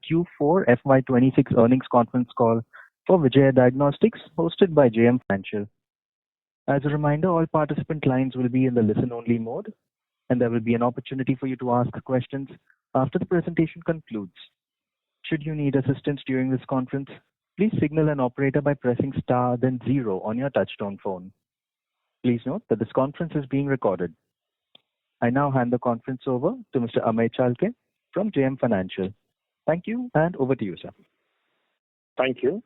Q4 FY26 earnings conference call for Vijaya Diagnostics hosted by JM Financial. As a reminder, all participant lines will be in the listen-only mode, and there will be an opportunity for you to ask questions after the presentation concludes. Should you need assistance during this conference, please signal an operator by pressing star then 0 on your touchtone phone. Please note that this conference is being recorded. I now hand the conference over to Mr. Amey Chalke from JM Financial. Thank you, and over to you, sir. Thank you.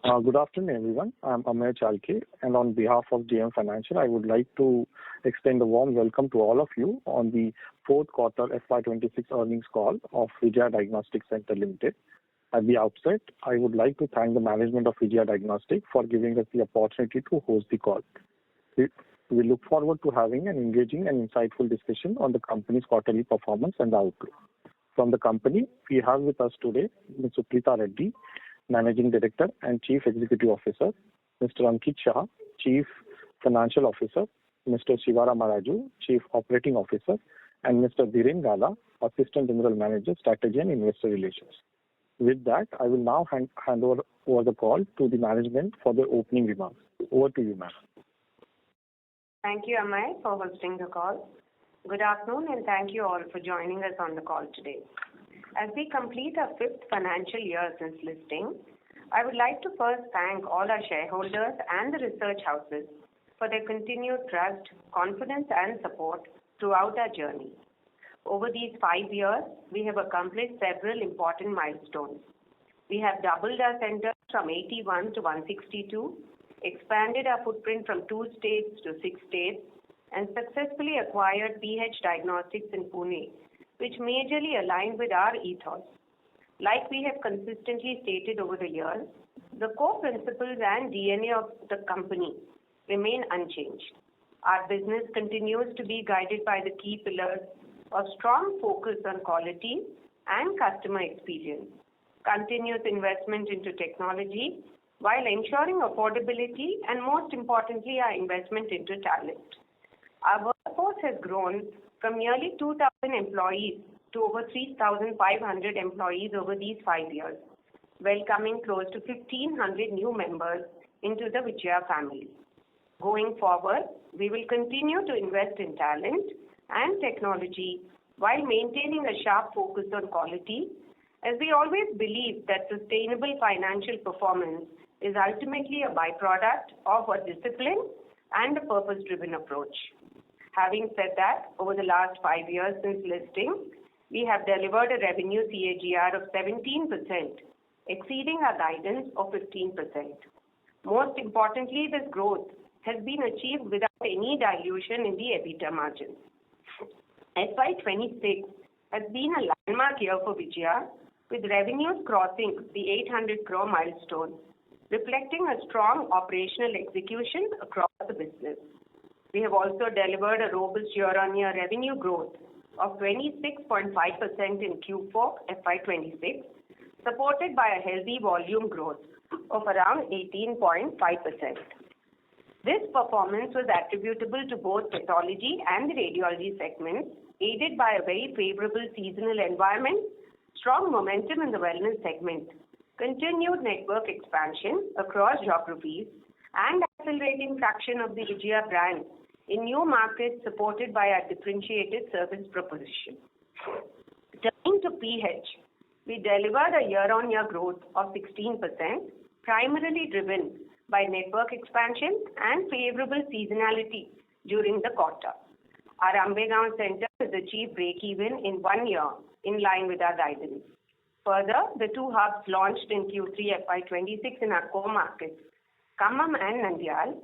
Good afternoon, everyone. I'm Amey Chalke, and on behalf of JM Financial, I would like to extend a warm welcome to all of you on the fourth quarter FY26 earnings call of Vijaya Diagnostic Center Limited. At the outset, I would like to thank the management of Vijaya Diagnostic for giving us the opportunity to host the call. We look forward to having an engaging and insightful discussion on the company's quarterly performance and outlook. From the company, we have with us today Ms. Suprita Reddy, Managing Director and Chief Executive Officer, Mr. Ankit Shah, Chief Financial Officer, Mr. Shivara Maraju, Chief Operating Officer, and Mr. Dhiren Gala, Assistant General Manager, Strategy and Investor Relations. With that, I will now hand over the call to the management for their opening remarks. Over to you, ma'am. Thank you, Amey, for hosting the call. Good afternoon, and thank you all for joining us on the call today. As we complete our 5th financial year since listing, I would like to first thank all our shareholders and the research houses for their continued trust, confidence, and support throughout our journey. Over these 5 years, we have accomplished several important milestones. We have doubled our centers from 81 to 162, expanded our footprint from 2 states to 6 states, and successfully acquired PH Diagnostics in Pune, which majorly aligned with our ethos. Like we have consistently stated over the years, the core principles and DNA of the company remain unchanged. Our business continues to be guided by the key pillars of strong focus on quality and customer experience, continuous investment into technology, while ensuring affordability and, most importantly, our investment into talent. Our workforce has grown from nearly 2,000 employees to over 3,500 employees over these 5 years, welcoming close to 1,500 new members into the Vijaya family. Going forward, we will continue to invest in talent and technology while maintaining a sharp focus on quality, as we always believe that sustainable financial performance is ultimately a byproduct of a discipline and a purpose-driven approach. Having said that, over the last 5 years since listing, we have delivered a revenue CAGR of 17%, exceeding our guidance of 15%. Most importantly, this growth has been achieved without any dilution in the EBITDA margin. FY26 has been a landmark year for Vijaya, with revenues crossing the 800 crore milestone, reflecting a strong operational execution across the business. We have also delivered a robust year-on-year revenue growth of 26.5% in Q4 FY26, supported by a healthy volume growth of around 18.5%. This performance was attributable to both pathology and the radiology segments, aided by a very favorable seasonal environment, strong momentum in the wellness segment, continued network expansion across geographies, and accelerating traction of the Vijaya brand in new markets supported by our differentiated service proposition. Turning to PH, we delivered a year-on-year growth of 16%, primarily driven by network expansion and favorable seasonality during the quarter. Our Ambegaon Center has achieved break-even in 1 year, in line with our guidance. Further, the 2 hubs launched in Q3 FY26 in our core markets, Khammam and Nandyal,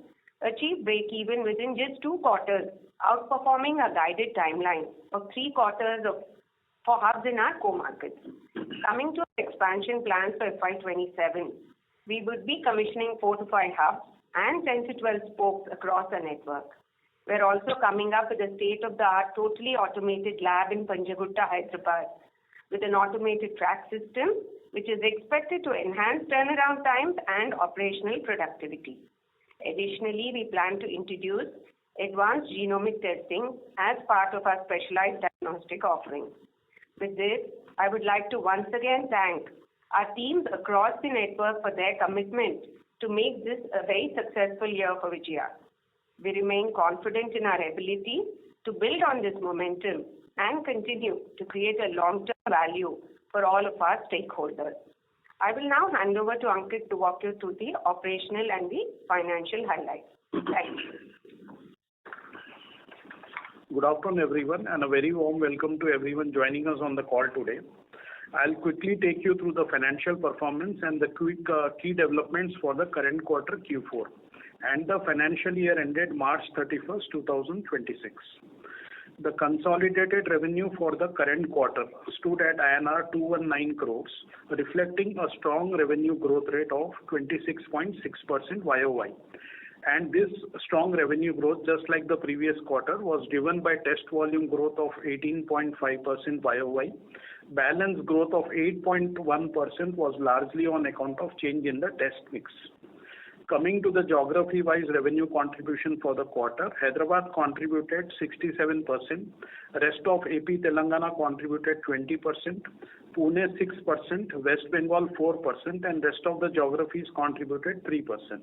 achieved break-even within just 2 quarters, outperforming our guided timeline of 3 quarters for hubs in our core markets. Coming to our expansion plans for FY27, we would be commissioning 4 to 5 hubs and 10 to 12 spokes across our network. We're also coming up with a state-of-the-art, totally automated lab in Panjagutta, Hyderabad, with an automated track system, which is expected to enhance turnaround times and operational productivity. Additionally, we plan to introduce advanced genomic testing as part of our specialized diagnostic offering. With this, I would like to once again thank our teams across the network for their commitment to make this a very successful year for Vijaya. We remain confident in our ability to build on this momentum and continue to create a long-term value for all of our stakeholders. I will now hand over to Ankit to walk you through the operational and the financial highlights. Thank you. Good afternoon, everyone, and a very warm welcome to everyone joining us on the call today. I'll quickly take you through the financial performance and the quick key developments for the current quarter Q4 and the financial year ended March 31st, 2026. The consolidated revenue for the current quarter stood at INR 219 crores, reflecting a strong revenue growth rate of 26.6% YOY. And this strong revenue growth, just like the previous quarter, was driven by test volume growth of 18.5% YOY. Balance growth of 8.1% was largely on account of change in the test mix. Coming to the geography-wise revenue contribution for the quarter, Hyderabad contributed 67%, rest of AP Telangana contributed 20%, Pune 6%, West Bengal 4%, and rest of the geographies contributed 3%.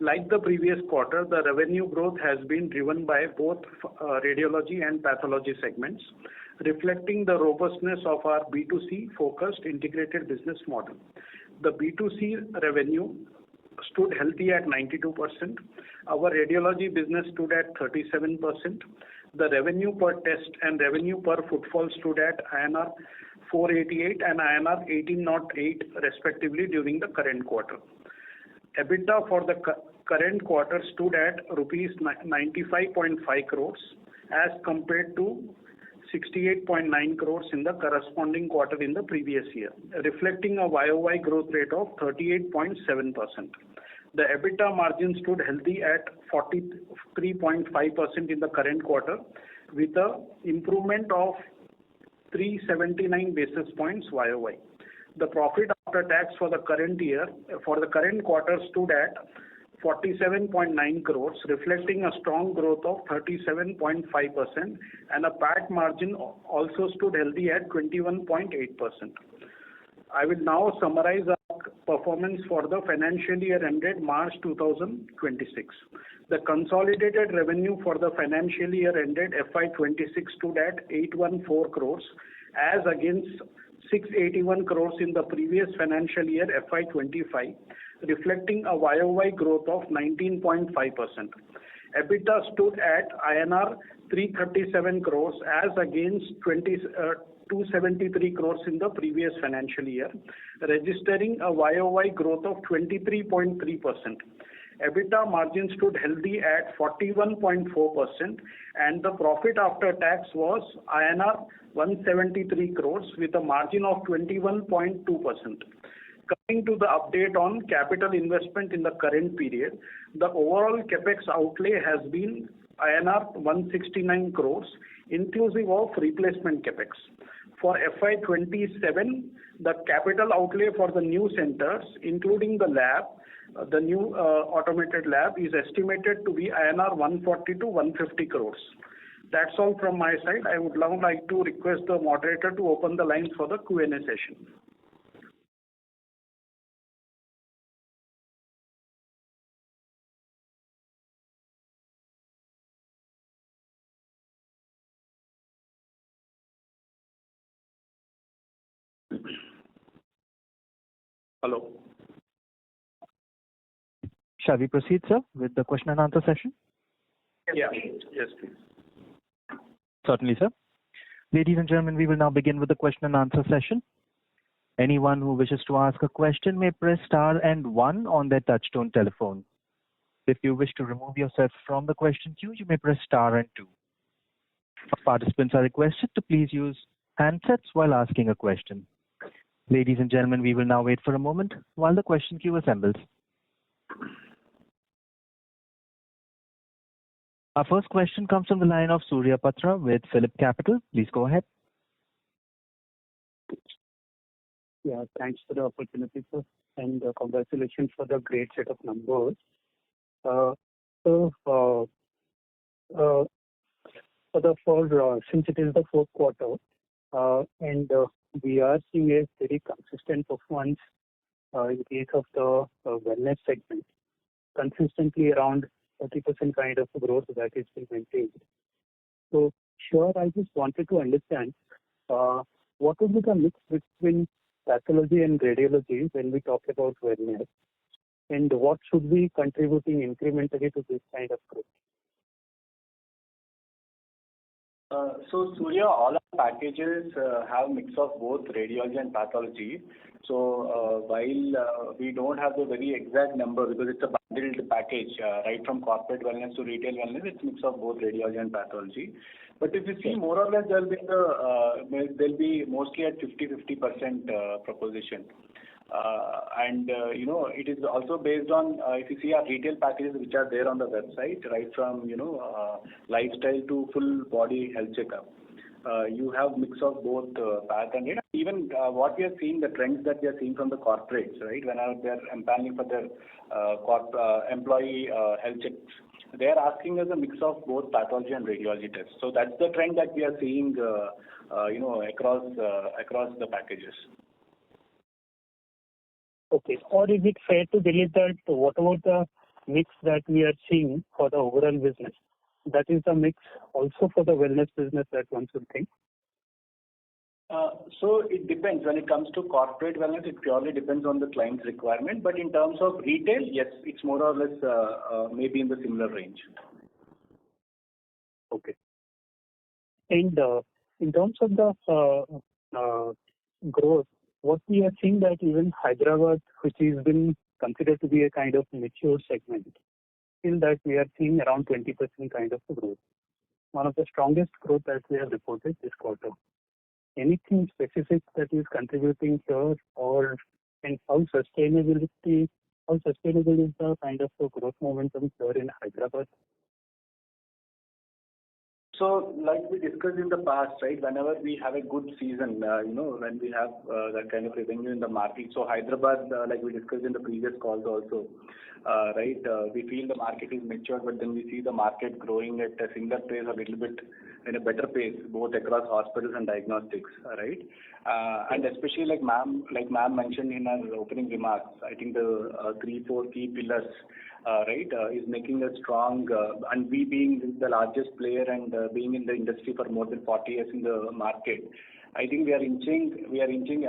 Like the previous quarter, the revenue growth has been driven by both radiology and pathology segments, reflecting the robustness of our B2C focused integrated business model. The B2C revenue stood healthy at 92%. Our radiology business stood at 37%. The revenue per test and revenue per footfall stood at INR 488 and INR 1808 respectively during the current quarter. EBITDA for the current quarter stood at rupees 95.5 crores as compared to 68.9 crores in the corresponding quarter in the previous year, reflecting a YOY growth rate of 38.7%. The EBITDA margin stood healthy at 43.5% in the current quarter, with a improvement of 379 basis points YOY. The profit after tax for the current quarter stood at 47.9 crores, reflecting a strong growth of 37.5%, and a PAT margin also stood healthy at 21.8%. I will now summarize our performance for the financial year ended March 2026. The consolidated revenue for the financial year ended FY26 stood at 814 crores as against 681 crores in the previous financial year FY25, reflecting a YOY growth of 19.5%. EBITDA stood at INR 337 crores as against 273 crores in the previous financial year, registering a YOY growth of 23.3%. EBITDA margin stood healthy at 41.4%, and the profit after tax was INR 173 crores with a margin of 21.2%. Coming to the update on capital investment in the current period, the overall capex outlay has been INR 169 crores, inclusive of replacement capex. For FY27, the capital outlay for the new centers, including the lab, the new automated lab, is estimated to be INR 140 to 150 crores. That's all from my side. I would now like to request the moderator to open the lines for the Q&A session. Hello. Shall we proceed, sir, with the question and answer session? Yeah. Yes, please. Certainly, sir. Ladies and gentlemen, we will now begin with the question and answer session. Anyone who wishes to ask a question may press star and 1 on their touchtone telephone. If you wish to remove yourself from the question queue, you may press star and 2. Participants are requested to please use handsets while asking a question. Ladies and gentlemen, we will now wait for a moment while the question queue assembles. Our first question comes from the line of Surya Patra with Phillip Capital. Please go ahead. Yeah, thanks for the opportunity, sir, and congratulations for the great set of numbers. Since it is the fourth quarter, and we are seeing a very consistent performance in case of the wellness segment, consistently around 30% kind of growth that is being maintained. So, sure, I just wanted to understand what would be the mix between pathology and radiology when we talk about wellness, and what should be contributing incrementally to this kind of growth? So Surya, all our packages have mix of both radiology and pathology. So while we don't have the very exact number because it's a bundled package, right from corporate wellness to retail wellness, it's mix of both radiology and pathology. But if you see more or less, there'll be mostly at 50-50% proposition. It is also based on if you see our retail packages which are there on the website, right from lifestyle to full body health checkup. You have mix of both path and rate. Even what we are seeing, the trends that we are seeing from the corporates, right, whenever they are empaneling for their employee health checks, they are asking us a mix of both pathology and radiology tests. So that's the trend that we are seeing, across the packages. Okay. Or is it fair to believe that whatever the mix that we are seeing for the overall business, that is the mix also for the wellness business that one should think? So it depends. When it comes to corporate wellness, it purely depends on the client's requirement. But in terms of retail, yes, it's more or less maybe in the similar range. Okay. And in terms of the growth, what we are seeing that even Hyderabad, which has been considered to be a kind of mature segment, still that we are seeing around 20% kind of growth. One of the strongest growth that we have reported this quarter. Anything specific that is contributing here, and how sustainable is the kind of growth momentum here in Hyderabad? So, like we discussed in the past, right, whenever we have a good season, when we have that kind of revenue in the market. So, Hyderabad, like we discussed in the previous calls also, right, we feel the market is mature, but then we see the market growing at a similar pace, a little bit in a better pace, both across hospitals and diagnostics, right? And especially like ma'am mentioned in her opening remarks, I think the 3-4 key pillars, right, is making us strong, and we being the largest player and being in the industry for more than 40 years in the market, I think we are inching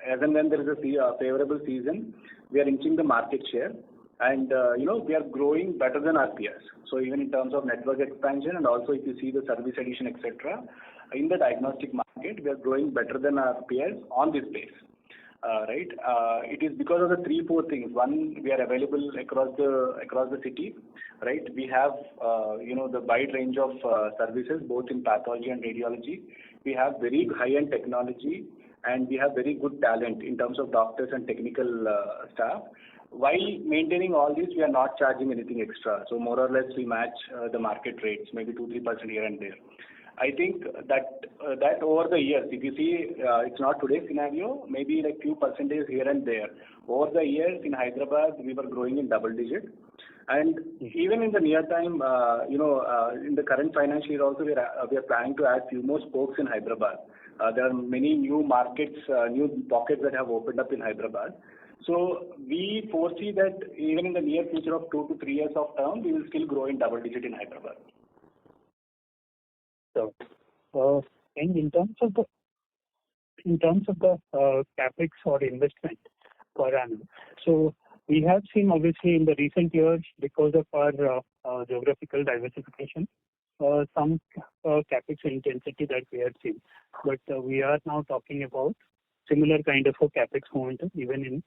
as and when there is a favorable season, we are inching the market share, and we are growing better than our peers. So even in terms of network expansion, and also if you see the service addition, etc., in the diagnostic market, we are growing better than our peers on this base. Right? It is because of the 3-4 things. One, we are available across the city, right? We have the wide range of services both in pathology and radiology. We have very high-end technology, and we have very good talent in terms of doctors and technical staff. While maintaining all this, we are not charging anything extra. So more or less, we match the market rates, maybe 2-3% here and there. I think that over the years, if you see, it's not today's scenario, maybe like few percentage here and there. Over the years in Hyderabad, we were growing in double digit. And even in the near time, in the current financial year also, we are planning to add few more spokes in Hyderabad. There are many new markets, new pockets that have opened up in Hyderabad. So we foresee that even in the near future of 2 to 3 years of term, we will still grow in double digit in Hyderabad. So, and in terms of the capex or investment per annum, so we have seen obviously in the recent years because of our geographical diversification, some capex intensity that we have seen, but we are now talking about similar kind of a capex momentum even in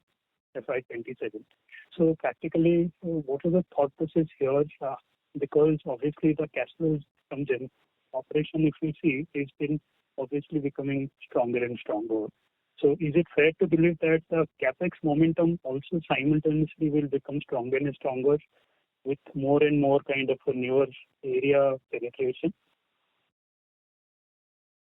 FY27. So practically, what is the thought process here? Because obviously the cash flows from the operation, if we see, has been obviously becoming stronger and stronger. So is it fair to believe that the capex momentum also simultaneously will become stronger and stronger with more and more kind of a newer area penetration?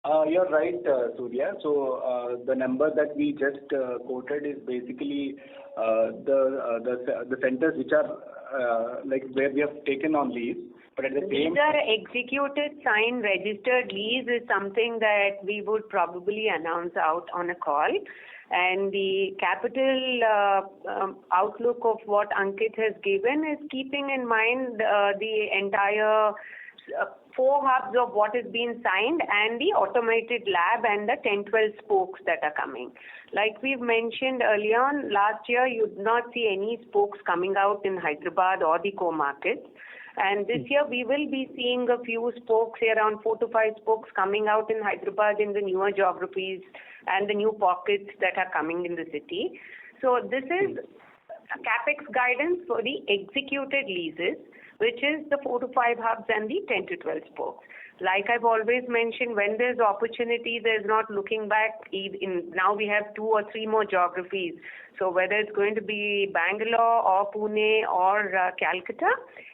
You're right, Surya. So the number that we just quoted is basically the centers which are like where we have taken on lease. But at the same Either executed, signed, registered lease is something that we would probably announce out on a call. And the capital outlook of what Ankit has given is keeping in mind the entire 4 hubs of what has been signed and the automated lab and the 10-12 spokes that are coming. Like we've mentioned earlier on, last year you did not see any spokes coming out in Hyderabad or the co-markets. And this year we will be seeing a few spokes, around 4 to 5 spokes coming out in Hyderabad in the newer geographies and the new pockets that are coming in the city. So this is a capex guidance for the executed leases, which is the 4 to 5 hubs and the 10 to 12 spokes. Like I've always mentioned, when there's opportunity, there's not looking back. Now we have 2 or 3 more geographies. So whether it's going to be Bangalore or Pune or Calcutta,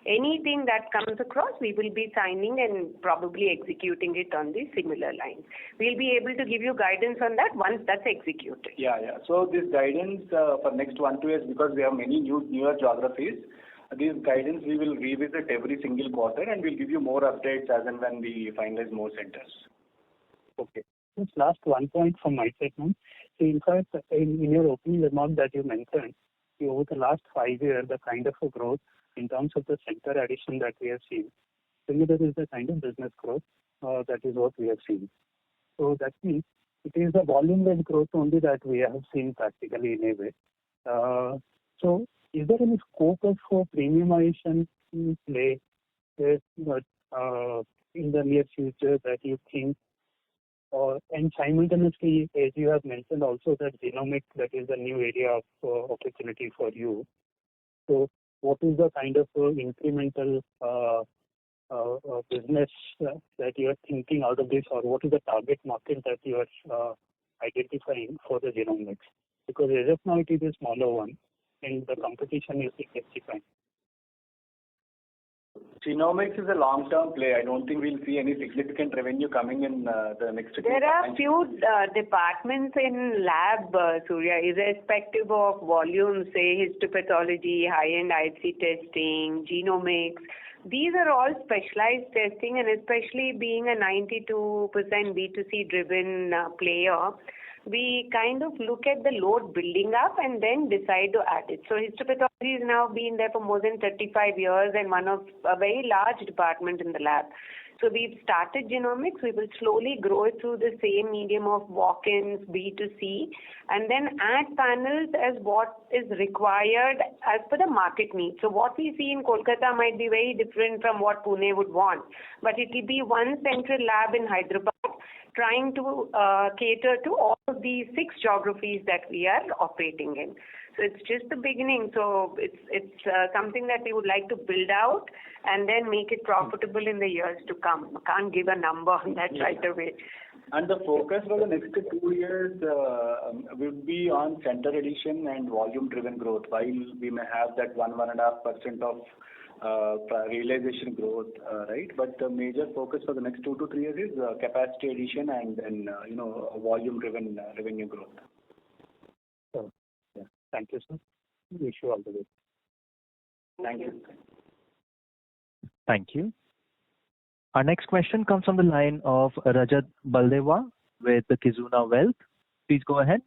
anything that comes across, we will be signing and probably executing it on the similar lines. We'll be able to give you guidance on that once that's executed. Yeah. So this guidance for next 1-2 years, because we have many newer geographies, this guidance we will revisit every single quarter, and we'll give you more updates as and when we finalize more centers. Okay. Just last one point from my side now. So in fact, in your opening remark that you mentioned, over the last 5 years, the kind of a growth in terms of the center addition that we have seen, similar is the kind of business growth that is what we have seen. So that means it is the volume-led growth only that we have seen practically in a way. So is there any scope for premiumization in play in the near future that you think? And simultaneously, as you have mentioned also that genomics, that is a new area of opportunity for you. So what is the kind of incremental business that you are thinking out of this, or what is the target market that you are identifying for the genomics? Because as of now it is a smaller one and the competition is intensifying. Genomics is a long-term play. I don't think we'll see any significant revenue coming in the next 2 There are few departments in lab, Surya, irrespective of volume, say histopathology, high-end IHC testing, genomics. These are all specialized testing, and especially being a 92% B2C driven player, we kind of look at the load building up and then decide to add it. So histopathology has now been there for more than 35 years and one of a very large department in the lab. So we've started genomics. We will slowly grow it through the same medium of walk-ins, B2C, and then add panels as what is required as per the market needs. So what we see in Kolkata might be very different from what Pune would want, but it will be one central lab in Hyderabad trying to cater to all of these 6 geographies that we are operating in. So it's just the beginning. So it's something that we would like to build out and then make it profitable in the years to come. I can't give a number on that right away. And the focus for the next 2 years will be on center addition and volume-driven growth. While we may have that 1.5% of realization growth, right? But the major focus for the next 2 to 3 years is capacity addition and then volume-driven revenue growth. So, yeah. Thank you, sir. Wish you all the best. Thank you. Thank you. Our next question comes from the line of Rajat Baldewa with the Kizuna Wealth. Please go ahead.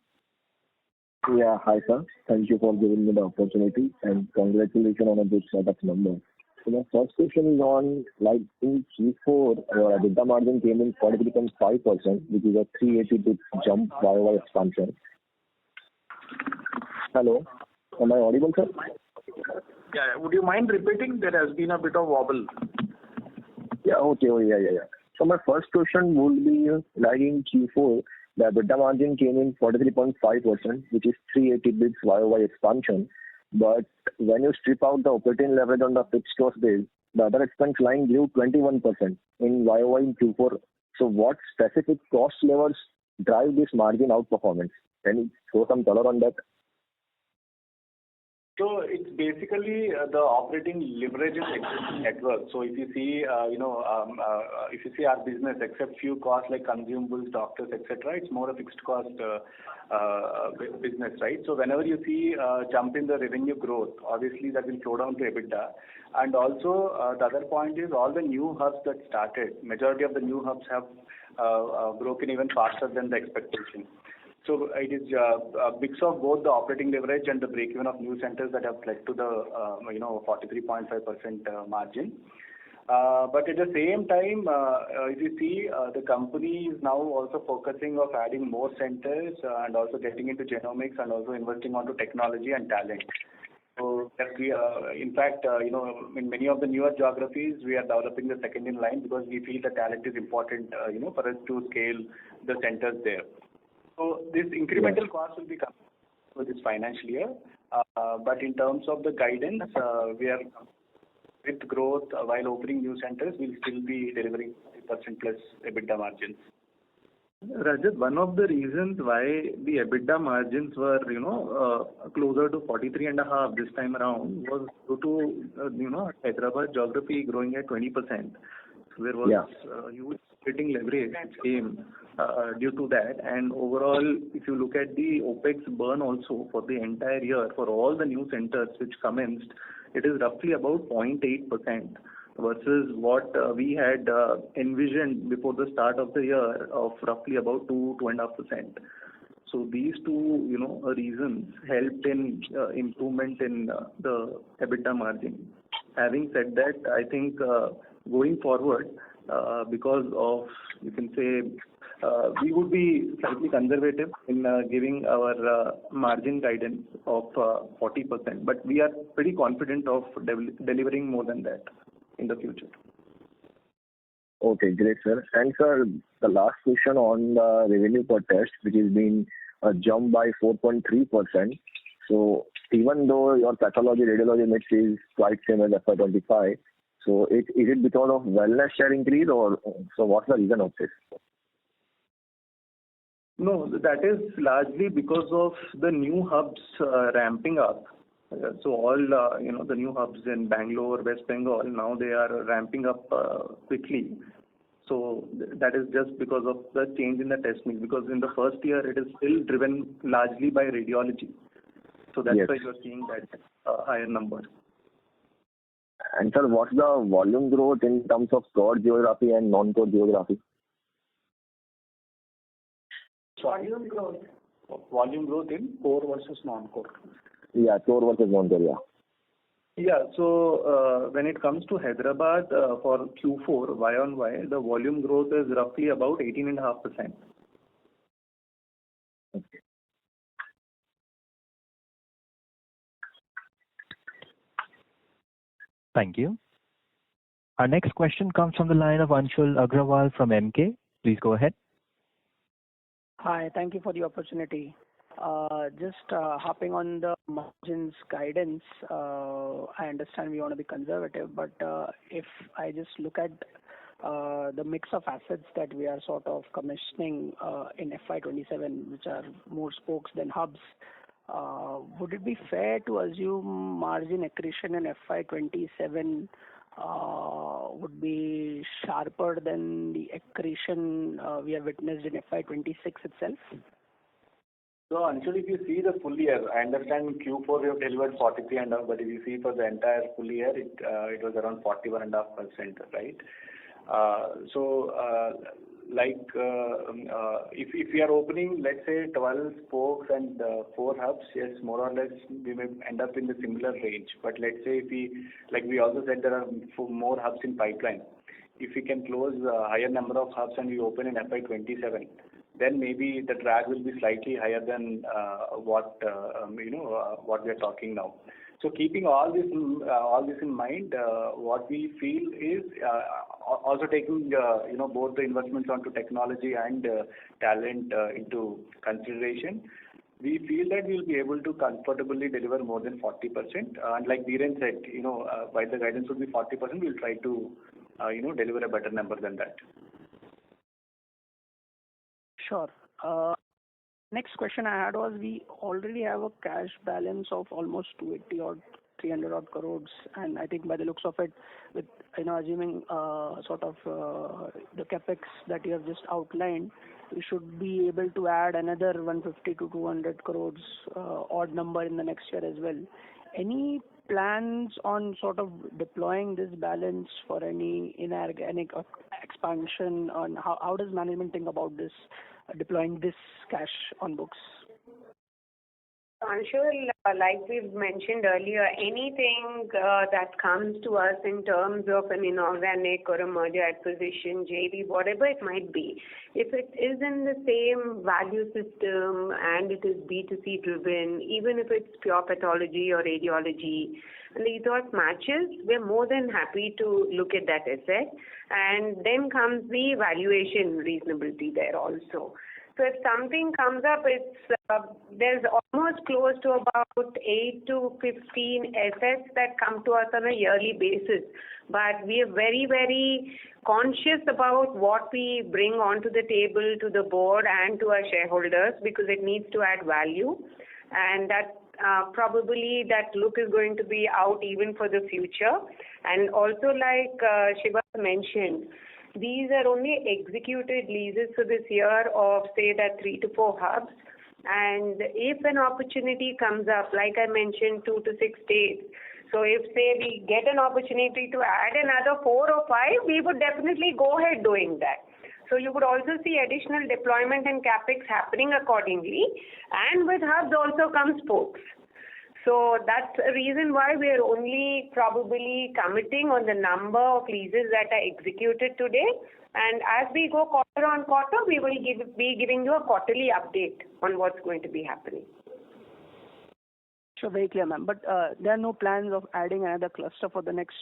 Yeah, hi sir. Thank you for giving me the opportunity and congratulations on a good set of numbers. So my first question is on, like in Q4, EBITDA margin came in 43.5%, which is a 380 bit jump YOY expansion. Hello, am I audible, sir? Yeah, would you mind repeating? There has been a bit of wobble. Yeah, okay, yeah. So my first question would be, like in Q4, the EBITDA margin came in 43.5%, which is 380 bits YOY expansion. But when you strip out the operating leverage on the fixed cost base, the other expense line grew 21% in YOY in Q4. So what specific cost levers drive this margin outperformance? Can you throw some color on that? So it's basically the operating leverage in existing network. So if you see, if you see our business, except few costs like consumables, doctors, etc., it's more a fixed cost business, right? So whenever you see jump in the revenue growth, obviously that will flow down to EBITDA. And also the other point is all the new hubs that started, majority of the new hubs have broken even faster than the expectation. So it is a mix of both the operating leverage and the break-even of new centers that have led to the 43.5% margin. But at the same time, if you see, the company is now also focusing of adding more centers and also getting into genomics and also investing onto technology and talent. So that we, in fact, in many of the newer geographies, we are developing the second in line because we feel the talent is important, for us to scale the centers there. So this incremental cost will be coming for this financial year. But in terms of the guidance, we are with growth while opening new centers, we'll still be delivering 50% plus EBITDA margins. Rajat, one of the reasons why the EBITDA margins were, closer to 43.5 this time around was due to, Hyderabad geography growing at 20%. So there was huge operating leverage which came due to that. And overall, if you look at the OPEX burn also for the entire year, for all the new centers which commenced, it is roughly about 0.8% versus what we had envisioned before the start of the year of roughly about 2.5%. So these two, reasons helped in improvement in the EBITDA margin. Having said that, I think going forward, because of, you can say, we would be slightly conservative in giving our margin guidance of 40%, but we are pretty confident of delivering more than that in the future. Okay, great, sir. And sir, the last question on the revenue per test, which has been jumped by 4.3%. So even though your pathology radiology mix is quite same as FY25, so is it because of wellness share increase, or so what's the reason of this? No, that is largely because of the new hubs ramping up. So all, the new hubs in Bangalore, West Bengal, now they are ramping up quickly. So that is just because of the change in the test mix, because in the first year it is still driven largely by radiology. So that's why you're seeing that higher number. And sir, what's the volume growth in terms of core geography and non-core geography? Volume growth. Volume growth in core versus non-core. Yeah, core versus non-core, yeah. Yeah, so when it comes to Hyderabad for Q4, Y-on-Y, the volume growth is roughly about 18.5%. Okay. Thank you. Our next question comes from the line of Anshul Agrawal from MK. Please go ahead. Hi, thank you for the opportunity. Just hopping on the margins guidance, I understand we want to be conservative, but if I just look at the mix of assets that we are sort of commissioning in FY27, which are more spokes than hubs, would it be fair to assume margin accretion in FY27 would be sharper than the accretion we have witnessed in FY26 itself? So Anshul, if you see the full year, I understand in Q4 we have delivered 43 and up, but if you see for the entire full year, it was around 41.5%, right? If we are opening, let's say 12 spokes and 4 hubs, yes, more or less we may end up in the similar range. But let's say if we also said there are more hubs in pipeline. If we can close a higher number of hubs and we open in FY27, then maybe the drag will be slightly higher than what we are talking now. So keeping all this in mind, what we feel is also taking both the investments onto technology and talent into consideration. We feel that we will be able to comfortably deliver more than 40%. And like Dhiren said, while the guidance would be 40%, we'll try to deliver a better number than that. Sure. Next question I had was, we already have a cash balance of almost 280 or 300 odd crores, and I think by the looks of it, with assuming the capex that you have just outlined, we should be able to add another 150 to 200 crores odd number in the next year as well. Any plans on sort of deploying this balance for any inorganic expansion? On how does management think about this, deploying this cash on books? Anshul, like we've mentioned earlier, anything that comes to us in terms of an inorganic or a merger acquisition, JV, whatever it might be, if it is in the same value system and it is B2C driven, even if it's pure pathology or radiology, and the ethos matches, we're more than happy to look at that asset. And then comes the valuation reasonability there also. So if something comes up, there's almost close to about 8 to 15 assets that come to us on a yearly basis. But we are very, very conscious about what we bring onto the table to the board and to our shareholders, because it needs to add value. And that probably that look is going to be out even for the future. And also, like Shiva mentioned, these are only executed leases for this year of, say, that 3 to 4 hubs. And if an opportunity comes up, like I mentioned, 2 to 6 states, so if, say, we get an opportunity to add another 4 or 5, we would definitely go ahead doing that. So you would also see additional deployment and capex happening accordingly. And with hubs also comes spokes. So that's a reason why we are only probably committing on the number of leases that are executed today. And as we go quarter on quarter, we will be giving you a quarterly update on what's going to be happening. Sure, very clear, ma'am. But there are no plans of adding another cluster for the next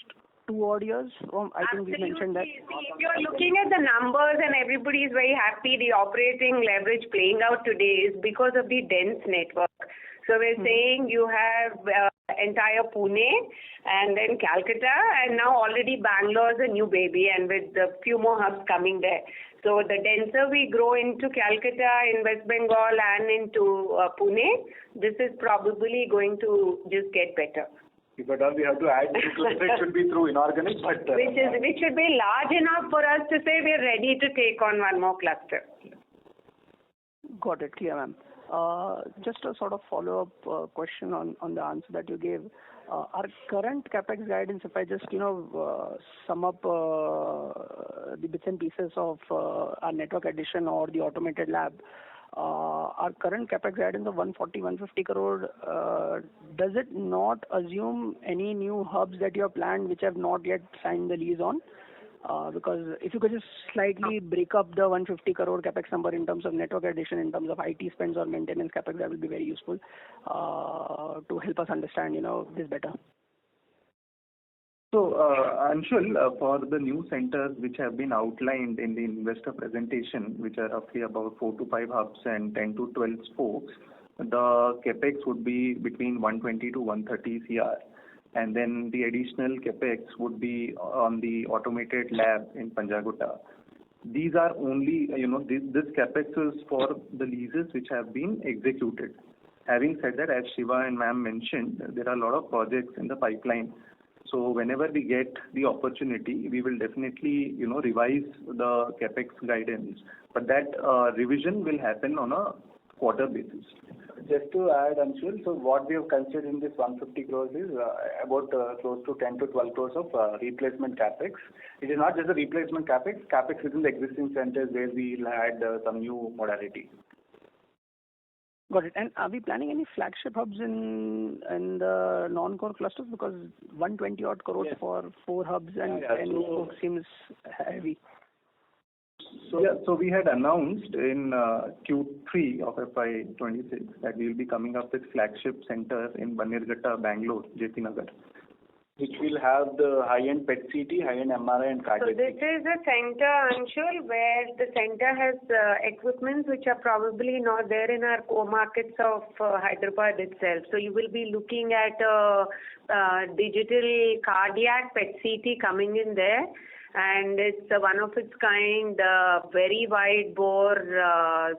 2 odd years? I think we mentioned that. See, if you're looking at the numbers and everybody is very happy, the operating leverage playing out today is because of the dense network. So we're saying you have entire Pune and then Calcutta, and now already Bangalore is a new baby, and with a few more hubs coming there. So the denser we grow into Calcutta, in West Bengal and into Pune, this is probably going to just get better. If at all we have to add, it should be through inorganic, but which should be large enough for us to say we're ready to take on one more cluster. Got it, clear, ma'am. Just a sort of follow-up question on the answer that you gave. Our current capex guidance, if I just sum up the bits and pieces of our network addition or the automated lab, our current capex guidance of 140-150 crore, does it not assume any new hubs that you have planned which have not yet signed the lease on? Because if you could just slightly break up the 150 crore capex number in terms of network addition, in terms of IT spends or maintenance capex, that will be very useful to help us understand this better. So, Anshul, for the new centers which have been outlined in the investor presentation, which are roughly about 4 to 5 hubs and 10 to 12 spokes, the capex would be between 120 to 130 CR. And then the additional capex would be on the automated lab in Panjagutta. These are only, this capex is for the leases which have been executed. Having said that, as Shiva and ma'am mentioned, there are a lot of projects in the pipeline. So whenever we get the opportunity, we will definitely, revise the capex guidance. But that revision will happen on a quarter basis. Just to add, Anshul, so what we have considered in this 150 crores is about close to 10 to 12 crores of replacement capex. It is not just the replacement capex within the existing centers where we will add some new modality. Got it. And are we planning any flagship hubs in the non-core clusters? Because 120 odd crores for 4 hubs and 10 seems heavy. So we had announced in Q3 of FY26 that we will be coming up with flagship centers in Bannerghatta, Bangalore, JP Nagar, which will have the high-end PET-CT, high-end MRI and cardiac. So this is a center, Anshul, where the center has equipment which are probably not there in our core markets of Hyderabad itself. So you will be looking at digital cardiac PET-CT coming in there. and it's one of its kind, very wide bore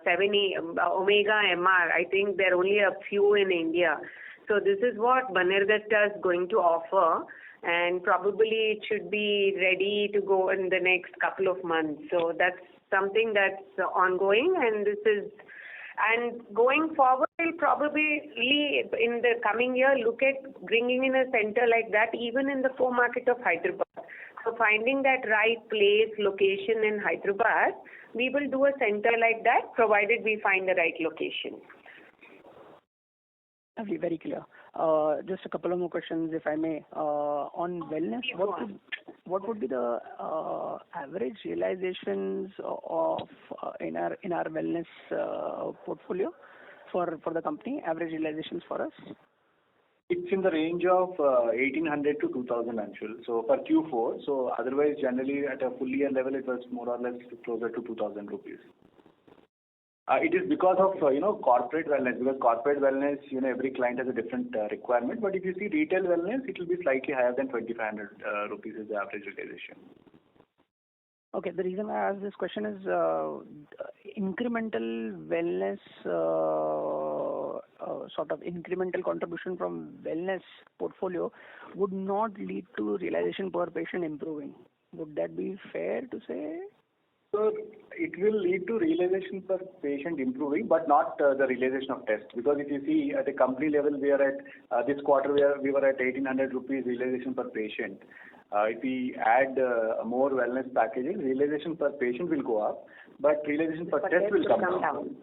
70 Omega MR. I think there are only a few in India. So this is what Bannerghatta is going to offer, and probably it should be ready to go in the next couple of months. So that's something that's ongoing, and this is, and going forward, we'll probably in the coming year look at bringing in a center like that even in the core market of Hyderabad. So finding that right place, location in Hyderabad, we will do a center like that provided we find the right location. Very clear. Just a couple of more questions, if I may. On wellness, what would be the average realizations of in our wellness portfolio for the company? Average realizations for us? It's in the range of 1,800 to 2,000 Anshul. So for Q4. So otherwise, generally at a full year level, it was more or less closer to 2,000 rupees. It is because of corporate wellness. Because corporate wellness, every client has a different requirement. But if you see retail wellness, it will be slightly higher than 2,500 rupees is the average realization. Okay. The reason I ask this question is incremental wellness, sort of incremental contribution from wellness portfolio would not lead to realization per patient improving. Would that be fair to say? So it will lead to realization per patient improving, but not the realization of test. Because if you see at a company level, we are at this quarter we were at 1,800 rupees realization per patient. If we add more wellness packages, realization per patient will go up, but realization per test will come down.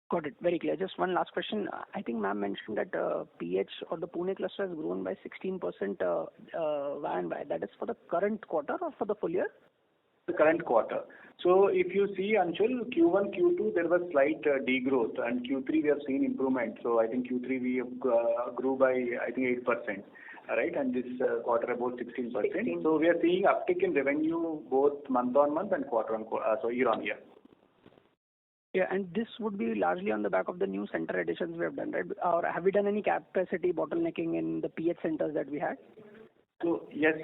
Got it. Very clear. Just one last question. I think ma'am mentioned that PH or the Pune cluster has grown by 16% Y and Y. That is for the current quarter or for the full year? The current quarter. So if you see, Anshul, Q1, Q2, there was slight degrowth, and Q3 we have seen improvement. So I think Q3 we grew by, I think, 8%, right? And this quarter about 16%. So we are seeing uptick in revenue both month on month and quarter on quarter, so year on year. Yeah, and this would be largely on the back of the new center additions we have done, right? Or have we done any capacity bottlenecking in the PH centers that we had? So yes,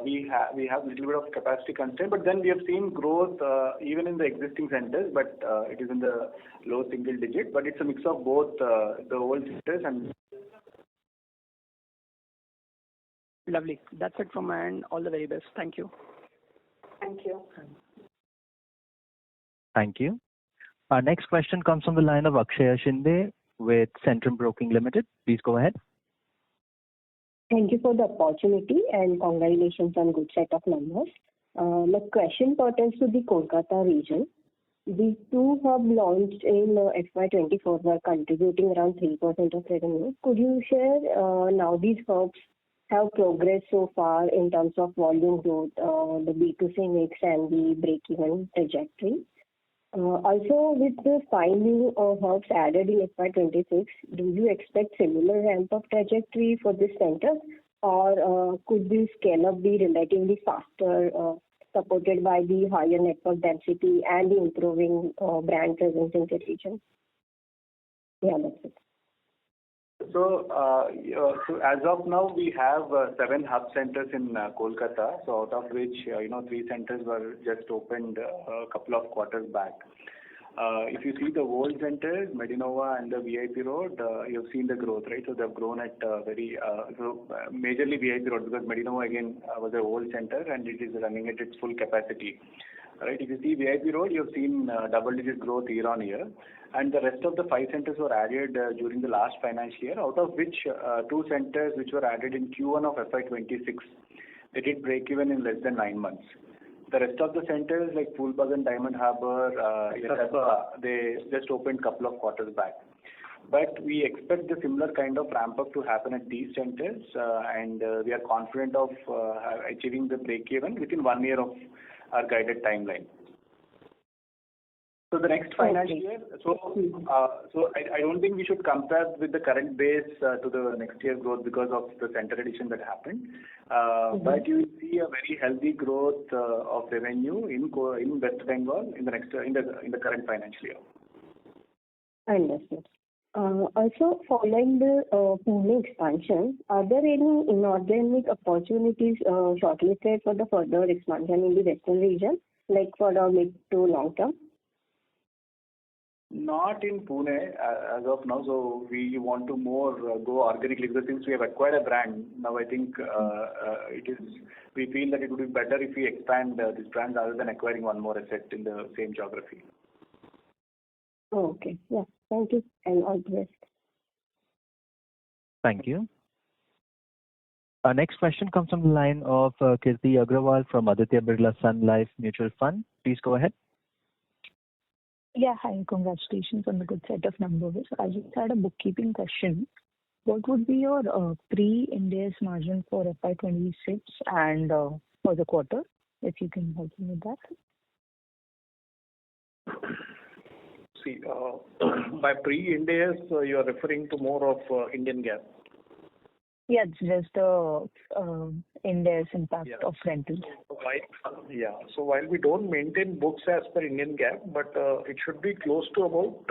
we have a little bit of capacity constraint, but then we have seen growth even in the existing centers, but it is in the low single digit. But it's a mix of both the old centers and. Lovely. That's it from my end. All the very best. Thank you. Thank you. Thank you. Our next question comes from the line of Akshaya Shinde with Centrum Broking Limited. Please go ahead. Thank you for the opportunity and congratulations on good set of numbers. My question pertains to the Kolkata region. The two hubs launched in FY24 were contributing around 3% of revenue. Could you share now these hubs have progressed so far in terms of volume growth, the B2C mix and the break-even trajectory? Also, with the 5 new hubs added in FY26, do you expect similar ramp-up trajectory for this center, or could the scale-up be relatively faster, supported by the higher network density and the improving brand presence in the region? Yeah, that's it. So as of now, we have 7 hub centers in Kolkata. So out of which 3 centers were just opened a couple of quarters back. If you see the old centers, Medinova and the VIP Road, you've seen the growth, right? So they've grown at majorly VIP Road, because Medinova again was an old center and it is running at its full capacity. Right? If you see VIP Road, you've seen double-digit growth year on year, and the rest of the 5 centers were added during the last financial year, out of which 2 centers which were added in Q1 of FY26, they did break even in less than 9 months. The rest of the centers like Phoolbagan and Diamond Harbour, they just opened a couple of quarters back. But we expect the similar kind of ramp up to happen at these centers, and we are confident of achieving the break even within 1 year of our guided timeline. So the next financial year, I don't think we should compare with the current base to the next year growth because of the center addition that happened. But you will see a very healthy growth of revenue in West Bengal in the current financial year. Understood. Also, following the Pune expansion, are there any inorganic opportunities shortlisted for the further expansion in the western region, like for the mid to long term? Not in Pune as of now. So we want to more go organically because since we have acquired a brand, now I think we feel that it would be better if we expand this brand rather than acquiring one more asset in the same geography. Oh, okay. Yeah. Thank you and all the best. Thank you. Our next question comes from the line of Kirti Agrawal from Aditya Birla Sun Life Mutual Fund. Please go ahead. Yeah, hi. Congratulations on the good set of numbers. I just had a bookkeeping question. What would be your pre-Ind AS margin for FY26 and for the quarter, if you can help me with that? See, by pre-Ind AS, you are referring to more of Indian GAAP. Yeah, it's just the Ind AS impact of rentals. So while we don't maintain books as per Indian GAAP, but it should be close to about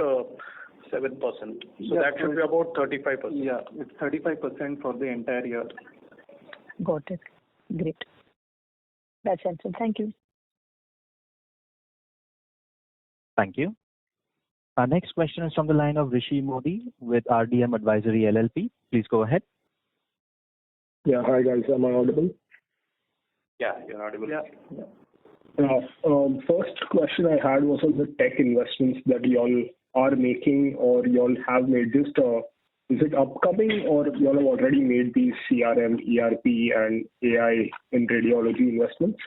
7%. So that should be about 35%. Yeah, it's 35% for the entire year. Got it. Great. That's helpful. Thank you. Thank you. Our next question is from the line of Rishi Modi with RDM Advisory LLP. Please go ahead. Yeah, hi guys. Am I audible? Yeah, you're audible. First question I had was on the tech investments that y'all are making or y'all have made. Just is it upcoming or y'all have already made these CRM, ERP, and AI in radiology investments?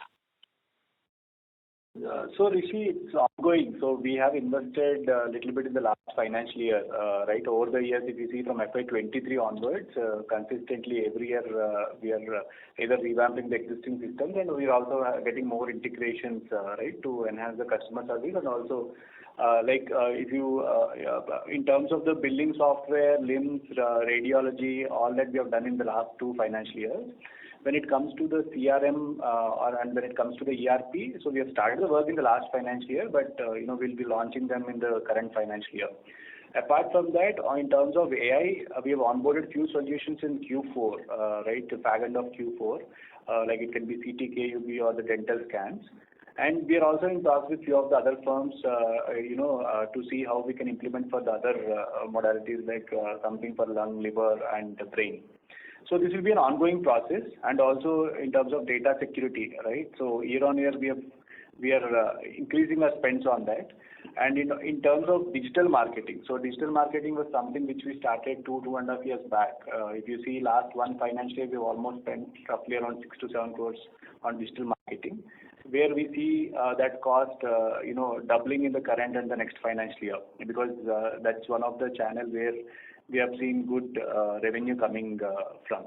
So Rishi, it's ongoing. So we have invested a little bit in the last financial year, right? Over the years, if you see from FY23 onwards, consistently every year we are either revamping the existing systems and we are also getting more integrations, right, to enhance the customer service and also if you in terms of the billing software, LIMS, radiology, all that we have done in the last 2 financial years. When it comes to the CRM and when it comes to the ERP, so we have started the work in the last financial year, but we'll be launching them in the current financial year. Apart from that, in terms of AI, we have onboarded few solutions in Q4, right, the fag end of Q4, like it can be CT, KUB or the dental scans. And we are also in talks with few of the other firms, to see how we can implement for the other modalities like something for lung, liver, and the brain. So this will be an ongoing process, and also in terms of data security, right? So year on year we are increasing our spends on that. And in terms of digital marketing, so digital marketing was something which we started 2.5 years back. If you see last 1 financial year, we've almost spent roughly around 6 to 7 crores on digital marketing, where we see that cost, doubling in the current and the next financial year, because that's one of the channels where we have seen good revenue coming from.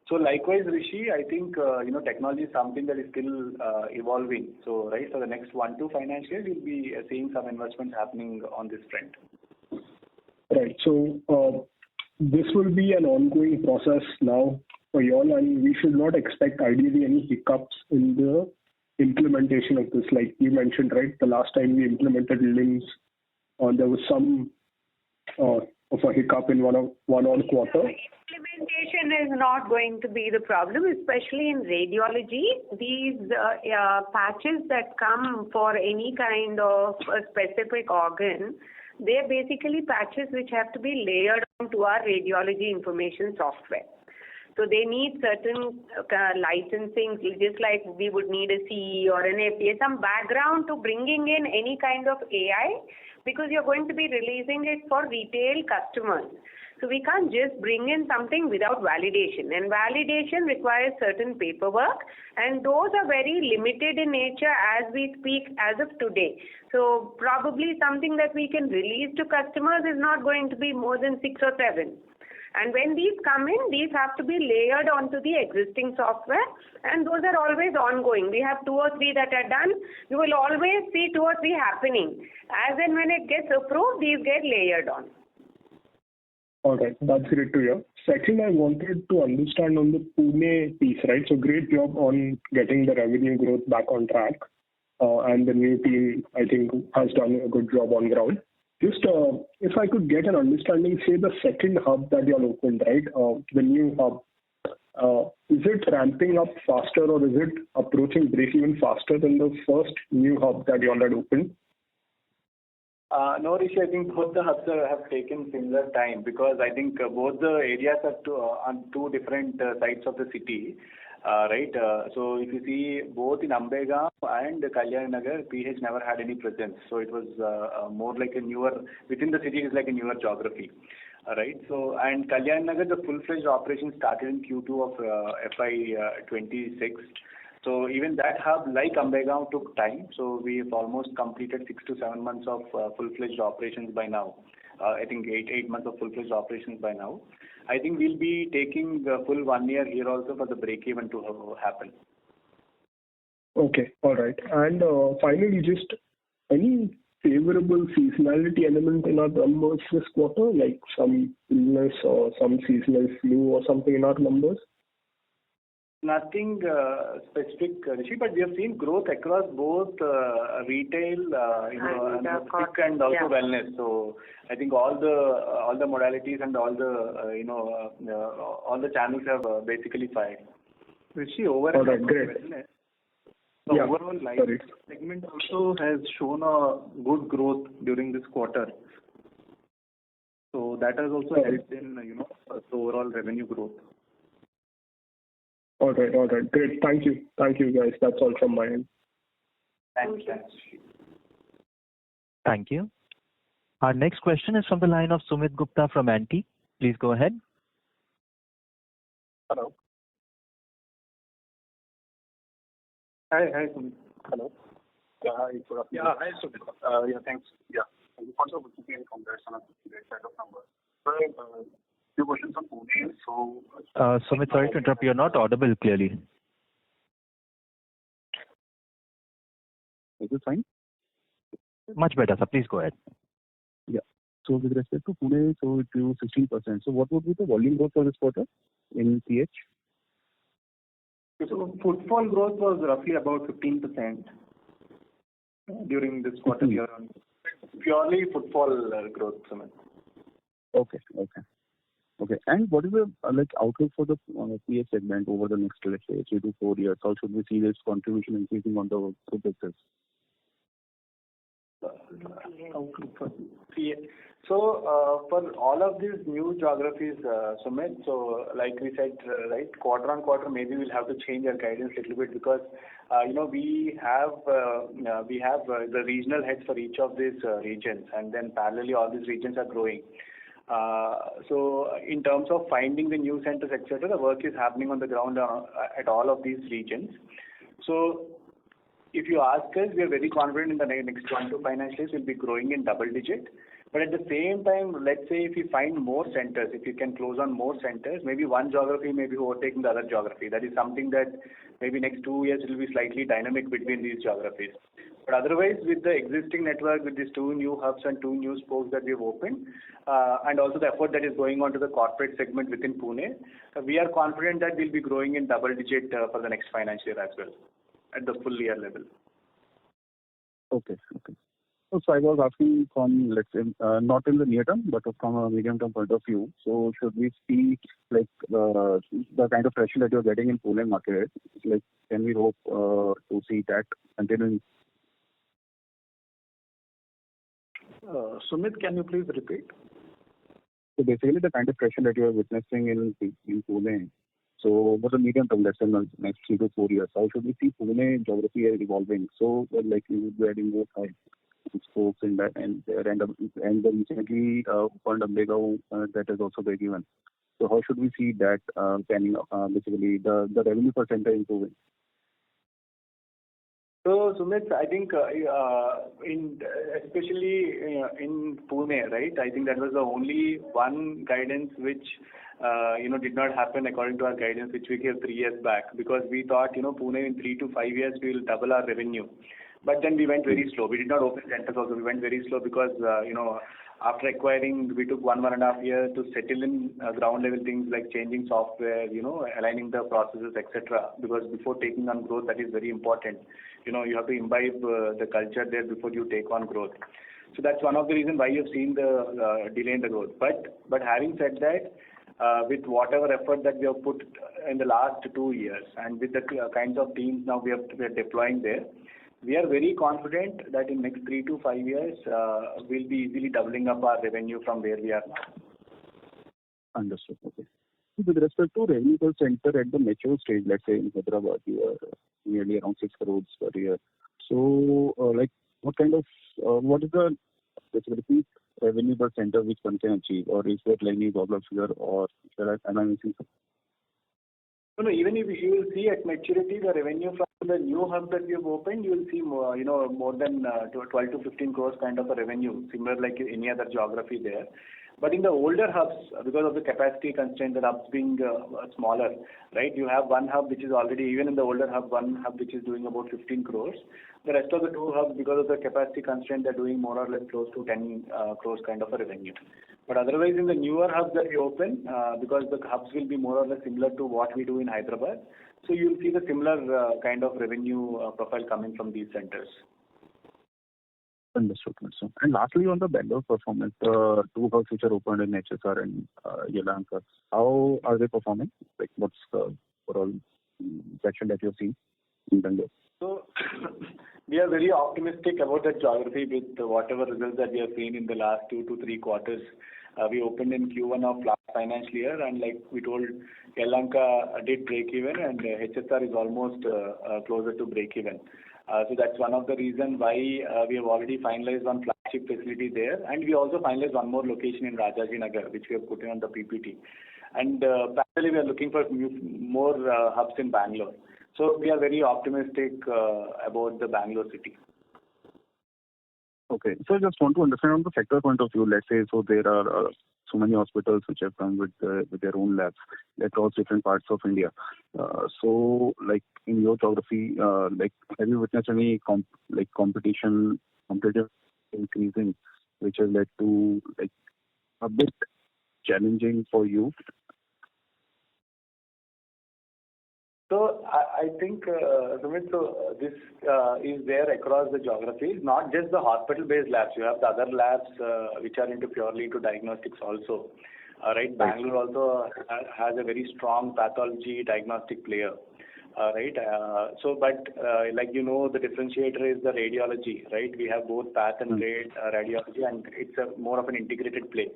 So likewise, Rishi, I think technology is something that is still evolving. So right, for the next 1-2 financial years, we'll be seeing some investments happening on this front. Right. So this will be an ongoing process now for you all, and we should not expect ideally any hiccups in the implementation of this. Like you mentioned, right, the last time we implemented LIMS, there was some of a hiccup in one odd quarter. Implementation is not going to be the problem, especially in radiology. These patches that come for any kind of a specific organ, they're basically patches which have to be layered onto our radiology information software. So they need certain licensing, just like we would need a CE or an APA, some background to bringing in any kind of AI, because you're going to be releasing it for retail customers. So we can't just bring in something without validation. And validation requires certain paperwork, and those are very limited in nature as we speak as of today. So probably something that we can release to customers is not going to be more than 6 or 7. And when these come in, these have to be layered onto the existing software, and those are always ongoing. We have 2 or 3 that are done. You will always see 2 or 3 happening. As and when it gets approved, these get layered on. All right, that's great to hear. Second, I wanted to understand on the Pune piece, right? So great job on getting the revenue growth back on track. And the new team, I think, has done a good job on ground. Just if I could get an understanding, say the second hub that you all opened, right? The new hub. Is it ramping up faster or is it approaching break-even faster than the first new hub that you all had opened? No, Rishi, I think both the hubs have taken similar time because I think both the areas are on two different sides of the city, right? So if you see both in Ambegaon and Kalyan Nagar, PH never had any presence. So it was more like a newer, within the city, it's like a newer geography. Right. So, and Kalyan Nagar, the full-fledged operation started in Q2 of FY26. So even that hub, like Ambegaon, took time. So we've almost completed 6 to 7 months of full-fledged operations by now. I think eight months of full-fledged operations by now. I think we'll be taking the full 1 year here also for the break-even to happen. Okay. All right. And finally, just any favorable seasonality element in our numbers this quarter, like some illness or some seasonal flu or something in our numbers? Nothing specific, Rishi, but we have seen growth across both retail, and also wellness. So I think all the modalities and all the channels have basically fired. Rishi, overall wellness. The overall life segment also has shown a good growth during this quarter. So that has also helped in the overall revenue growth. All right. Great. Thank you, guys. That's all from my end. Thanks. Thank you. Our next question is from the line of Sumit Gupta from Antique. Please go ahead. Hello. Hi, Sumit. Hello. Hi, good afternoon. Hi, Sumit. Thanks. Thank you for the opportunity and congrats on a great set of numbers. Few questions on Pune. So, Sumit, sorry to interrupt. You're not audible clearly. Is it fine? Much better, sir. Please go ahead. Yeah. So with respect to Pune, so it grew 16%. So what would be the volume growth for this quarter in PH? So footfall growth was roughly about 15% during this quarter year on. Purely footfall growth, Sumit. Okay. And what is the outlook for the PH segment over the next, let's say, 3 to 4 years? How should we see this contribution increasing on the food business? So for all of these new geographies, Sumit, so like we said, right, quarter on quarter, maybe we'll have to change our guidance a little bit because we have the regional heads for each of these regions, and then parallelly all these regions are growing. So in terms of finding the new centers, etc., the work is happening on the ground at all of these regions. So if you ask us, we are very confident in the next 1 to 5 financial years we'll be growing in double digit. But at the same time, let's say if you find more centers, if you can close on more centers, maybe one geography may be overtaking the other geography. That is something that maybe next 2 years it will be slightly dynamic between these geographies. But otherwise, with the existing network, with these 2 new hubs and 2 new spokes that we have opened, and also the effort that is going on to the corporate segment within Pune, we are confident that we'll be growing in double digit for the next financial year as well, at the full year level. Okay. So I was asking from, let's say, not in the near term, but from a medium term point of view. So should we see the kind of pressure that you're getting in Pune market? Can we hope to see that continuing? Sumit, can you please repeat? So basically, the kind of pressure that you are witnessing in Pune. So over the medium term, let's say next 3 to 4 years, how should we see Pune geography evolving? So you would be adding more spokes in that, and the recently opened Ambegaon that is also break even. So how should we see that basically the revenue per center improving? So Sumit, I think especially in Pune, right? I think that was the only one guidance which did not happen according to our guidance which we gave 3 years back, because we thought Pune in 3 to 5 years we will double our revenue. But then we went very slow. We did not open centers also. We went very slow because after acquiring, we took 1.5 years to settle in ground level things like changing software, aligning the processes, etc. Because before taking on growth, that is very important. You have to imbibe the culture there before you take on growth. So that's one of the reasons why you've seen the delay in the growth. But having said that, with whatever effort that we have put in the last 2 years and with the kinds of teams now we are deploying there, we are very confident that in next 3 to 5 years, we'll be easily doubling up our revenue from where we are now. Understood. Okay. With respect to revenue per center at the mature stage, let's say in Hyderabad, you are nearly around 6 crores per year. So, what is the peak revenue per center which one can achieve, or is there any problem figure, or am I missing something? No, even if you will see at maturity, the revenue from the new hub that we have opened, you will see more, more than 12 to 15 crores kind of a revenue, similar like any other geography there. But in the older hubs, because of the capacity constraint, the hubs being smaller, right? You have one hub which is already, even in the older hub, one hub which is doing about 15 crores. The rest of the 2 hubs, because of the capacity constraint, they're doing more or less close to 10 crores kind of a revenue. But otherwise, in the newer hubs that we open, because the hubs will be more or less similar to what we do in Hyderabad, so you'll see the similar kind of revenue profile coming from these centers. Understood. And lastly, on the Bangalore performance, 2 hubs which are opened in HSR and Yelahanka, how are they performing? Like, what's the overall traction that you're seeing in Bangalore? So, we are very optimistic about that geography with whatever results that we have seen in the last 2 to 3 quarters. We opened in Q1 of last financial year, and like we told, Yelahanka did break even, and HSR is almost closer to break even. So that's one of the reasons why we have already finalized one flagship facility there, and we also finalized one more location in Rajaji Nagar, which we have put in on the PPT. And parallelly, we are looking for more hubs in Bangalore. So we are very optimistic about the Bangalore city. Okay. So I just want to understand from the sector point of view, let's say, so there are so many hospitals which have come with their own labs across different parts of India. So, like in your geography, have you witnessed any competitive increasing, which has led to a bit challenging for you? So I think, Sumit, so this is there across the geographies, not just the hospital-based labs. You have the other labs which are purely into diagnostics also. Right? Bangalore also has a very strong pathology diagnostic player. Right? But the differentiator is the radiology. Right? We have both path and radiology, and it's more of an integrated play.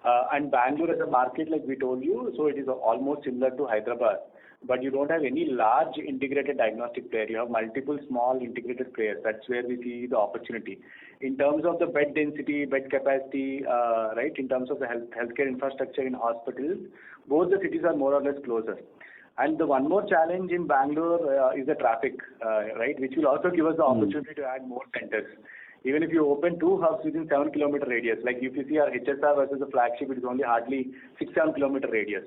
And Bangalore as a market, like we told you, so it is almost similar to Hyderabad. But you don't have any large integrated diagnostic player. You have multiple small integrated players. That's where we see the opportunity. In terms of the bed density, bed capacity, right, in terms of the healthcare infrastructure in hospitals, both the cities are more or less closer. And the one more challenge in Bangalore is the traffic, right, which will also give us the opportunity to add more centers. Even if you open 2 hubs within 7-kilometer radius, like if you see our HSR versus the flagship, it is only hardly 6-7 kilometer radius.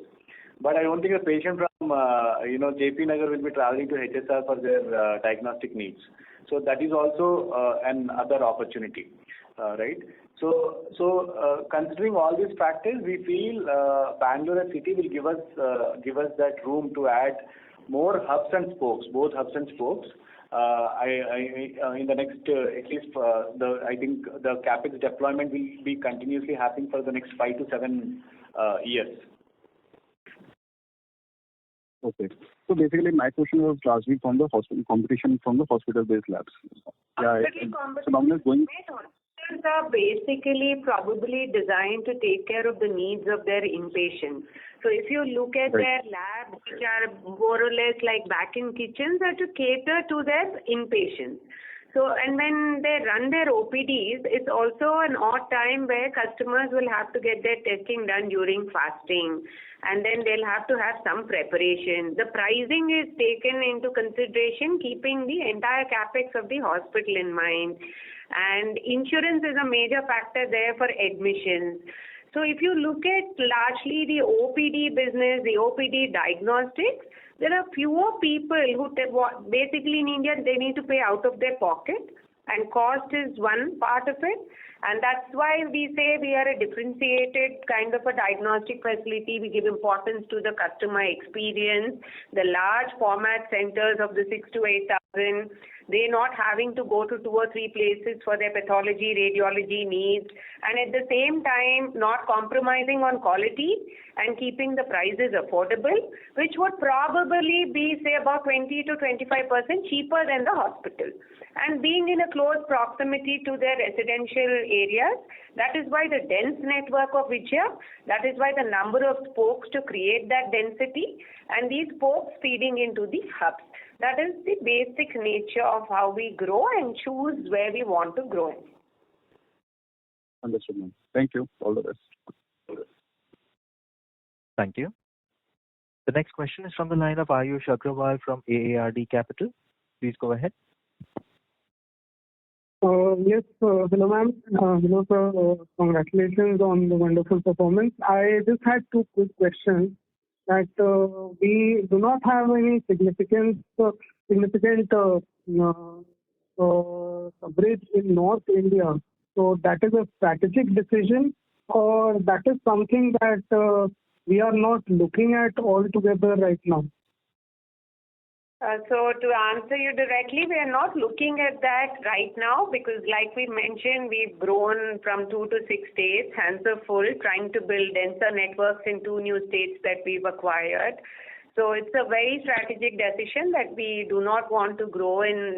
But I don't think a patient from JP Nagar will be traveling to HSR for their diagnostic needs. So that is also another opportunity, right? So considering all these factors, we feel Bangalore as city will give us that room to add more hubs and spokes, both hubs and spokes. In the next at least I think the capex deployment will be continuously happening for the next 5 to 7 years. Okay. So basically, my question was largely from the hospital competition from the hospital-based labs. Hospital competition are basically probably designed to take care of the needs of their inpatients. So if you look at their labs, which are more or less like back-in kitchens, are to cater to their inpatients. So, and when they run their OPDs, it's also an odd time where customers will have to get their testing done during fasting, and then they'll have to have some preparation. The pricing is taken into consideration, keeping the entire capex of the hospital in mind. And insurance is a major factor there for admissions. So if you look at largely the OPD business, the OPD diagnostics, there are fewer people who basically in India they need to pay out of their pocket, and cost is one part of it. And that's why we say we are a differentiated kind of a diagnostic facility. We give importance to the customer experience, the large format centers of the 6,000 to 8,000, they not having to go to 2 or 3 places for their pathology, radiology needs, and at the same time not compromising on quality and keeping the prices affordable, which would probably be, say, about 20 to 25% cheaper than the hospital. And being in a close proximity to their residential areas, that is why the dense network of Vijaya, that is why the number of spokes to create that density, and these spokes feeding into the hubs. That is the basic nature of how we grow and choose where we want to grow in. Understood, ma'am. Thank you. All the best. Thank you. The next question is from the line of Ayush Agrawal from AARD Capital. Please go ahead. Yes, hello ma'am. Hello sir. Congratulations on the wonderful performance. I just had 2 quick questions. That we do not have any significant coverage in North India. So that is a strategic decision, or that is something that we are not looking at altogether right now? So to answer you directly, we are not looking at that right now because like we mentioned, we've grown from 2 to 6 states, hands are full, trying to build denser networks in 2 new states that we've acquired. So it's a very strategic decision that we do not want to grow in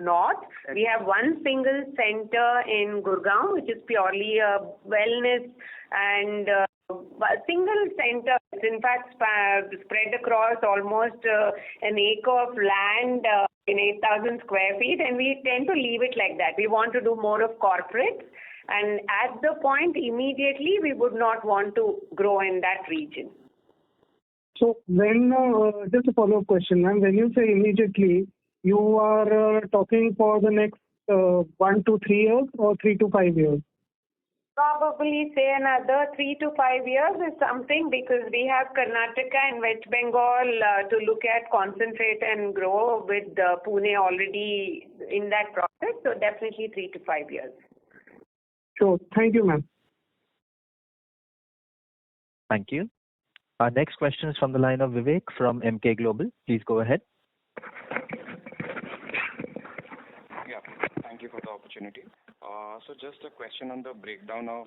North. We have one single center in Gurgaon, which is purely a wellness and a single center. It's in fact spread across almost an acre of land in 8,000 square feet, and we tend to leave it like that. We want to do more of corporate, and at the point immediately we would not want to grow in that region. So when, just a follow-up question, ma'am, when you say immediately, you are talking for the next 1 to 3 years or 3 to 5 years? Probably say another 3 to 5 years is something, because we have Karnataka and West Bengal to look at, concentrate and grow with Pune already in that process. So definitely 3 to 5 years. Sure. Thank you, ma'am. Thank you. Our next question is from the line of Vivek from MK Global. Please go ahead. Yeah, thank you for the opportunity. So just a question on the breakdown of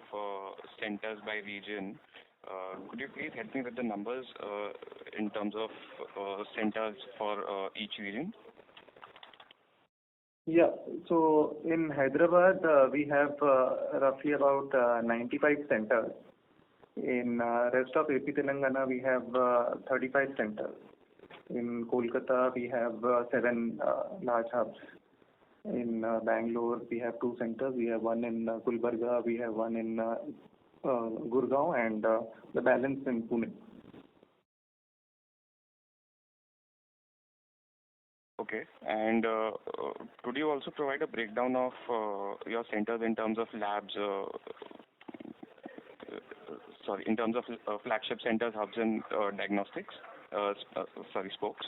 centers by region. Could you please help me with the numbers in terms of centers for each region? Yeah. So in Hyderabad, we have roughly about 95 centers. In rest of AP Telangana, we have 35 centers. In Kolkata, we have 7 large hubs. In Bangalore, we have 2 centers. We have one in Gulbarga, we have one in Gurgaon, and the balance in Pune. Okay. And could you also provide a breakdown of your centers in terms of labs, in terms of flagship centers, hubs, and diagnostics, spokes?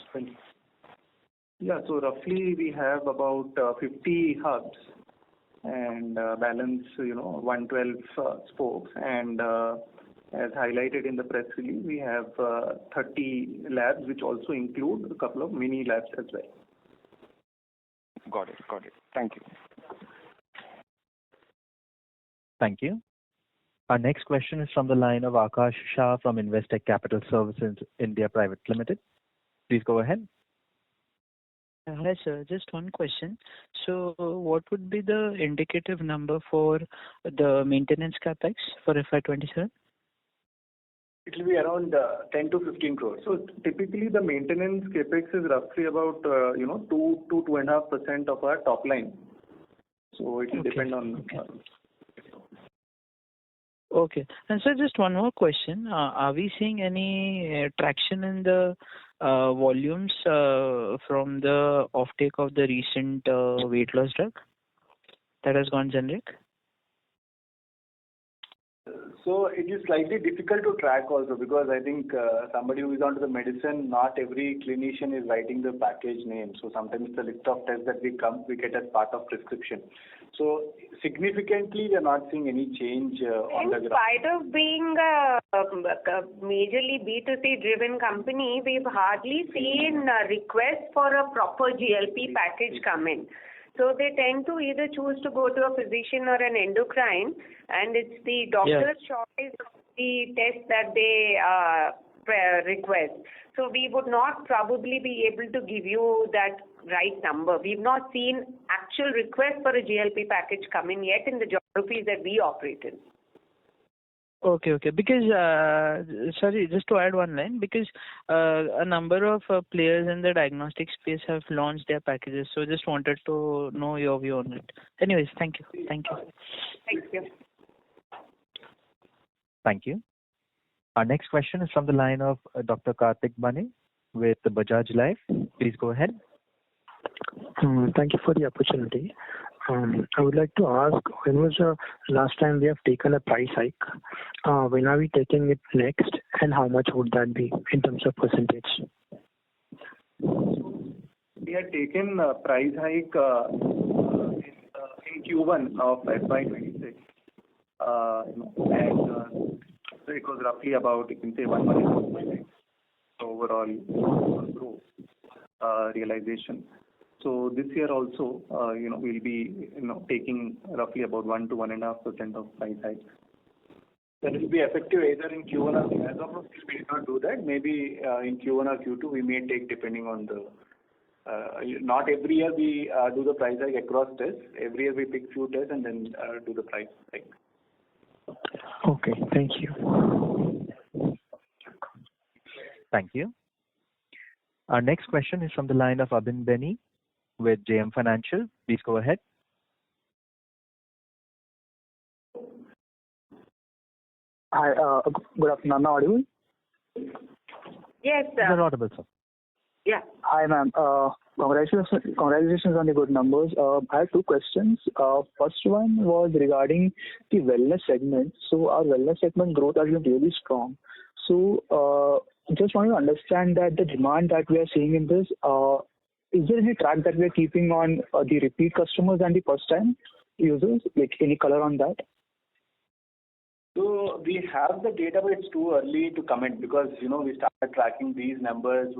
Yeah, so roughly we have about 50 hubs and balance, 112 spokes. And as highlighted in the press release, we have 30 labs, which also include a couple of mini labs as well. Got it. Thank you. Thank you. Our next question is from the line of Akash Shah from Investec Capital Services India Private Limited. Please go ahead. Hi, sir. Just one question. So what would be the indicative number for the maintenance capex for FY27? It will be around 10 to 15 crores. So typically the maintenance capex is roughly about 2 to 2.5% of our top line. So it will depend on. Okay. And sir, just one more question. Are we seeing any traction in the volumes from the offtake of the recent weight loss drug that has gone generic? So it is slightly difficult to track also, because I think somebody who is onto the medicine, not every clinician is writing the package name. So sometimes the list of tests that we get as part of prescription. So significantly, we are not seeing any change on the In ground. spite of being a majorly B2C driven company, we've hardly seen requests for a proper GLP package come in. So they tend to either choose to go to a physician or an endocrine, and it's the doctor's choice of the test that they request. So we would not probably be able to give you that right number. We've not seen actual request for a GLP package come in yet in the geographies that we operate in. Okay. Because, sorry, just to add one line, because a number of players in the diagnostic space have launched their packages. So just wanted to know your view on it. Anyways, thank you. Thank you. Thank you. Our next question is from the line of Dr. Karthik Bane with Bajaj Life. Please go ahead. Thank you for the opportunity. I would like to ask, when was the last time we have taken a price hike? When are we taking it next, and how much would that be in terms of percentage? We had taken a price hike in Q1 of FY26. So it was roughly about, you can say, 1% overall growth realization. So this year also, we'll be, taking roughly about 1 to 1.5% of price hike. That will be effective either in Q1 or Q2. As of now, we did not do that. Maybe in Q1 or Q2, we may take depending on the. Not every year we do the price hike across tests. Every year we pick few tests and then do the price hike. Okay, thank you. Thank you. Our next question is from the line of Abin Benny with JM Financial. Please go ahead. Hi, good afternoon. Am I audible? Yes, sir. You're audible, sir. Yeah. Hi, ma'am. Congratulations on the good numbers. I have two questions. First one was regarding the wellness segment. So our wellness segment growth has been really strong. So just want to understand that the demand that we are seeing in this, is there any track that we are keeping on the repeat customers and the first-time users? Like any color on that? So we have the data, but it's too early to comment because, we started tracking these numbers.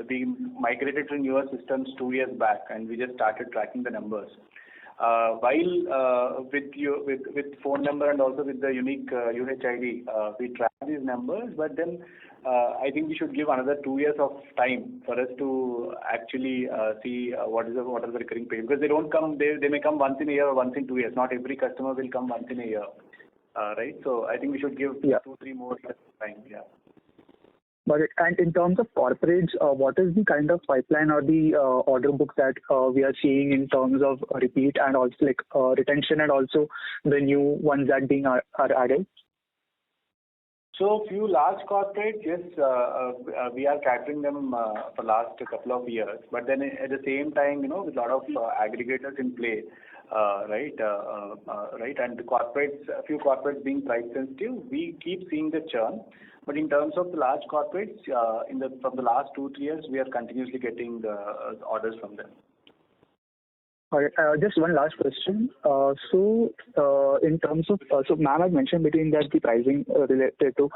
We migrated to newer systems 2 years back, and we just started tracking the numbers. While with phone number and also with the unique UHID, we track these numbers, but then I think we should give another 2 years of time for us to actually see what are the recurring payments, because they don't come. They may come once in a year or once in 2 years. Not every customer will come once in a year. Right? So I think we should give 2-3 more years time. Yeah. And in terms of corporates, what is the kind of pipeline or the order book that we are seeing in terms of repeat and also like retention and also the new ones that being are added? So few large corporates, yes, we are catering them for last couple of years. But then at the same time, with a lot of aggregators in play, right? And the corporates, a few corporates being price sensitive, we keep seeing the churn. But in terms of the large corporates, from the last 2-3 years, we are continuously getting the orders from them. All right. Just one last question. So in terms of, so ma'am had mentioned between that the pricing related to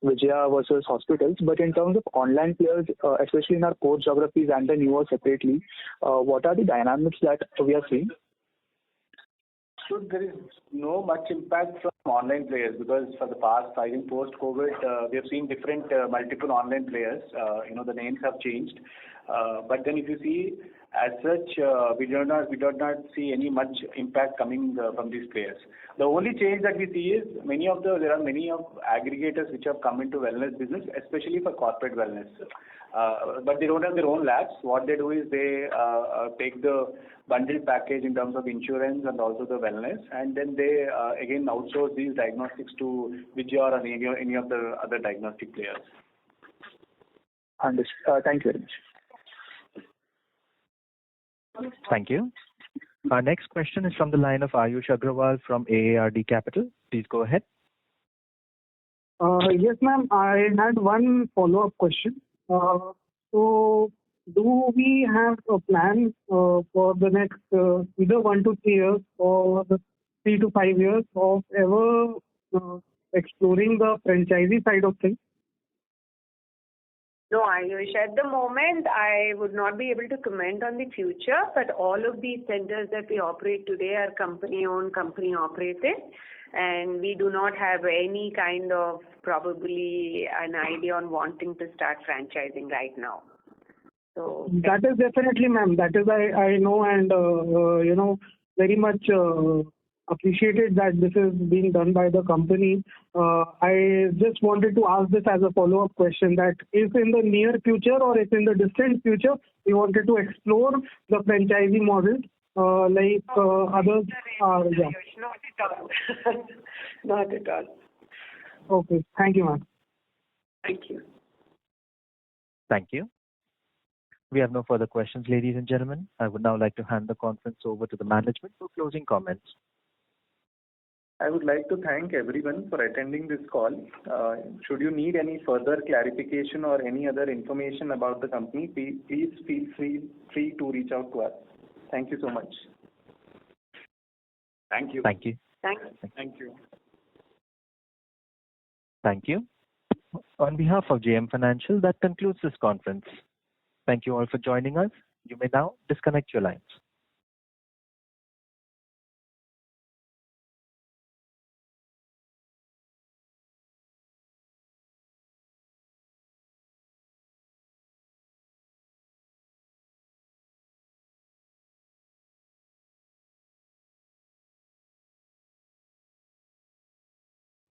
Vijaya versus hospitals, but in terms of online players, especially in our core geographies and the newer separately, what are the dynamics that we are seeing? So there is no much impact from online players because for the past, I think post-COVID, we have seen different multiple online players. The names have changed. But then if you see, as such, we do not see any much impact coming from these players. The only change that we see is there are many aggregators which have come into wellness business, especially for corporate wellness. But they don't have their own labs. What they do is they take the bundled package in terms of insurance and also the wellness, and then they again outsource these diagnostics to Vijaya or any of the other diagnostic players. Understood. Thank you very much. Thank you. Our next question is from the line of Ayush Agrawal from AARD Capital. Please go ahead. Yes, ma'am. I had one follow-up question. So do we have a plan for the next either 1 to 3 years or the 3 to 5 years of ever exploring the franchisee side of things? No, Ayush, at the moment, I would not be able to comment on the future, but all of these centers that we operate today are company-owned, company-operated, and we do not have any kind of probably an idea on wanting to start franchising right now. So that is definitely, ma'am. That is, I know, and very much appreciated that this is being done by the company. I just wanted to ask this as a follow-up question, that if in the near future or if in the distant future we wanted to explore the franchising model like others are. Yeah. Not at all. Not at all. Okay. Thank you, ma'am. Thank you. Thank you. We have no further questions, ladies and gentlemen. I would now like to hand the conference over to the management for closing comments. I would like to thank everyone for attending this call. Should you need any further clarification or any other information about the company, please feel free to reach out to us. Thank you so much. Thank you. Thank you. Thank you. Thank you. On behalf of JM Financial, that concludes this conference. Thank you all for joining us. You may now disconnect your lines.